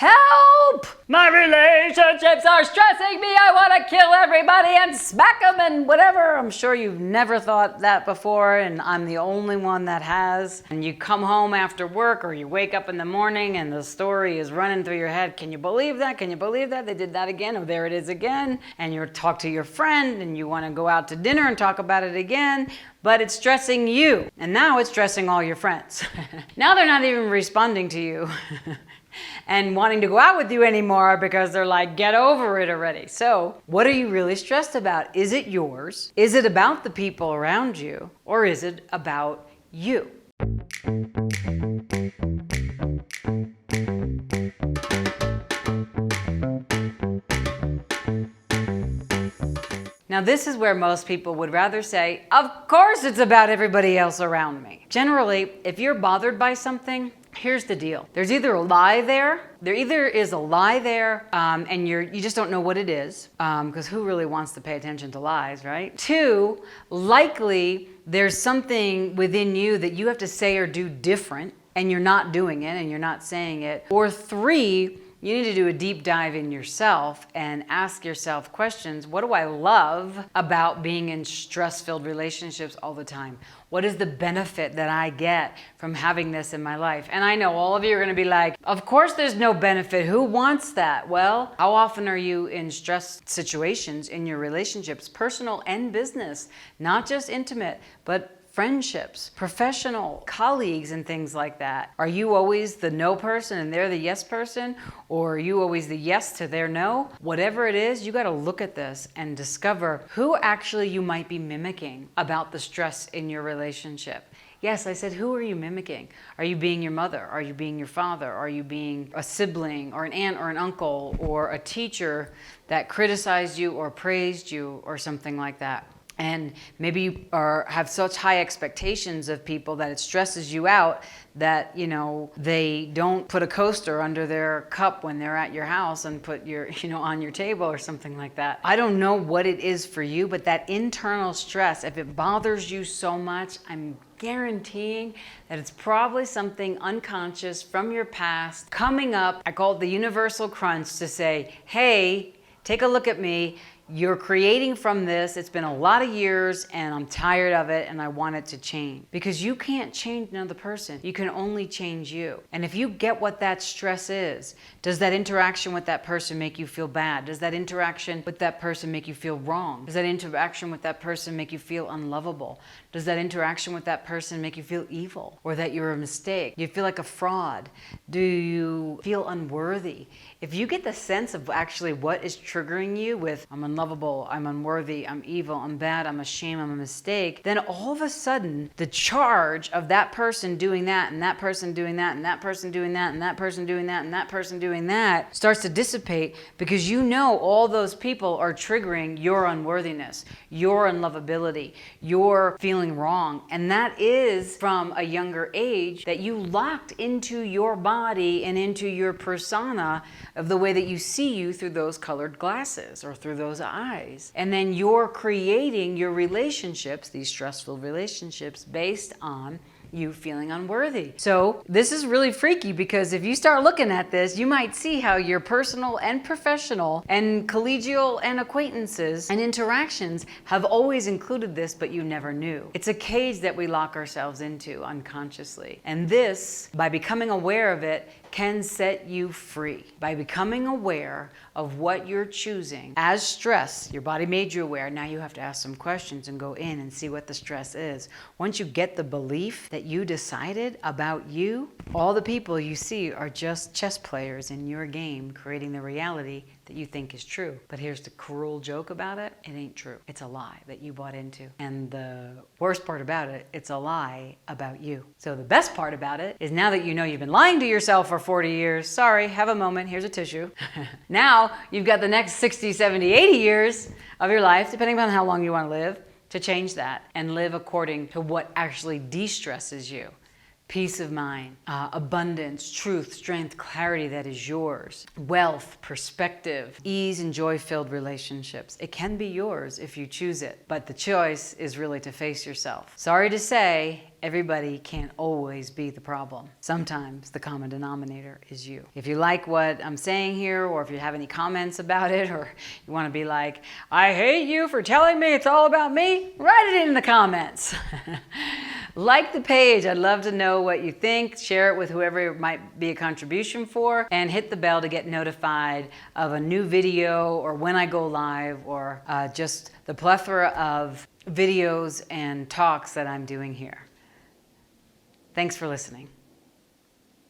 Help! My relationships are stressing me. I want to kill everybody and smack them and whatever. I'm sure you've never thought that before, and I'm the only one that has. And you come home after work or you wake up in the morning and the story is running through your head. Can you believe that? Can you believe that? They did that again. Oh, there it is again. And you talk to your friend and you want to go out to dinner and talk about it again. But it's stressing you. And now it's stressing all your friends. Now they're not even responding to you. And wanting to go out with you anymore because they're like, get over it already. So what are you really stressed about? Is it yours? Is it about the people around you? Or is it about you? Now this is where most people would rather say, of course it's about everybody else around me. Generally, if you're bothered by something, here's the deal. There's either a lie there. There either is a lie there and you just don't know what it is because who really wants to pay attention to lies, right? Two, likely there's something within you that you have to say or do different and you're not doing it and you're not saying it. Or three, you need to do a deep dive in yourself and ask yourself questions. What do I love about being in stress-filled relationships all the time? What is the benefit that I get from having this in my life? And I know all of you are going to be like, of course there's no benefit. Who wants that? Well, how often are you in stress situations in your relationships, personal and business, not just intimate, but friendships, professional, colleagues, and things like that? Are you always the no person and they're the yes person? Or are you always the yes to their no? Whatever it is, you got to look at this and discover who actually you might be mimicking about the stress in your relationship. Yes, I said, who are you mimicking? Are you being your mother? Are you being your father? Are you being a sibling or an aunt or an uncle or a teacher that criticized you or praised you or something like that? And maybe you have such high expectations of people that it stresses you out that, you know, they don't put a coaster under their cup when they're at your house and put your, on your table or something like that. I don't know what it is for you, but that internal stress, if it bothers you so much, I'm guaranteeing that it's probably something unconscious from your past coming up. I call it the universal crunch to say, hey, take a look at me. You're creating from this. It's been a lot of years and I'm tired of it and I want it to change. Because you can't change another person. You can only change you. And if you get what that stress is, does that interaction with that person make you feel bad? Does that interaction with that person make you feel wrong? Does that interaction with that person make you feel unlovable? Does that interaction with that person make you feel evil or that you're a mistake? Do you feel like a fraud? Do you feel unworthy? If you get the sense of actually what is triggering you with I'm unlovable, I'm unworthy, I'm evil, I'm bad, I'm a shame, I'm a mistake, then all of a sudden the charge of that person doing that and that person doing that and that person doing that and that person doing that and that person doing that starts to dissipate because you know all those people are triggering your unworthiness, your unlovability, your feeling wrong. And that is from a younger age that you locked into your body and into your persona of the way that you see you through those colored glasses or through those eyes. And then you're creating your relationships, these stressful relationships, based on you feeling unworthy. So this is really freaky because if you start looking at this, you might see how your personal and professional and collegial and acquaintances and interactions have always included this, but you never knew. It's a cage that we lock ourselves into unconsciously. And this, by becoming aware of it, can set you free. By becoming aware of what you're choosing as stress, your body made you aware. Now you have to ask some questions and go in and see what the stress is. Once you get the belief that you decided about you, all the people you see are just chess players in your game, creating the reality that you think is true. But here's the cruel joke about it. It ain't true. It's a lie that you bought into. And the worst part about it, it's a lie about you. So the best part about it is now that you know you've been lying to yourself for 40 years, sorry, have a moment, here's a tissue. Now you've got the next 60, 70, 80 years of your life, depending on how long you want to live, to change that and live according to what actually de-stresses you. peace of mind, abundance, truth, strength, clarity that is yours, wealth, perspective, ease and joy-filled relationships. It can be yours if you choose it, but the choice is really to face yourself. Sorry to say, everybody can't always be the problem. Sometimes the common denominator is you. If you like what I'm saying here, or if you have any comments about it, or you want to be like, I hate you for telling me it's all about me, write it in the comments. Like the page. I'd love to know what you think. Share it with whoever it might be a contribution for, and hit the bell to get notified of a new video, or when I go live, or just the plethora of videos and talks that I'm doing here. Thanks for listening.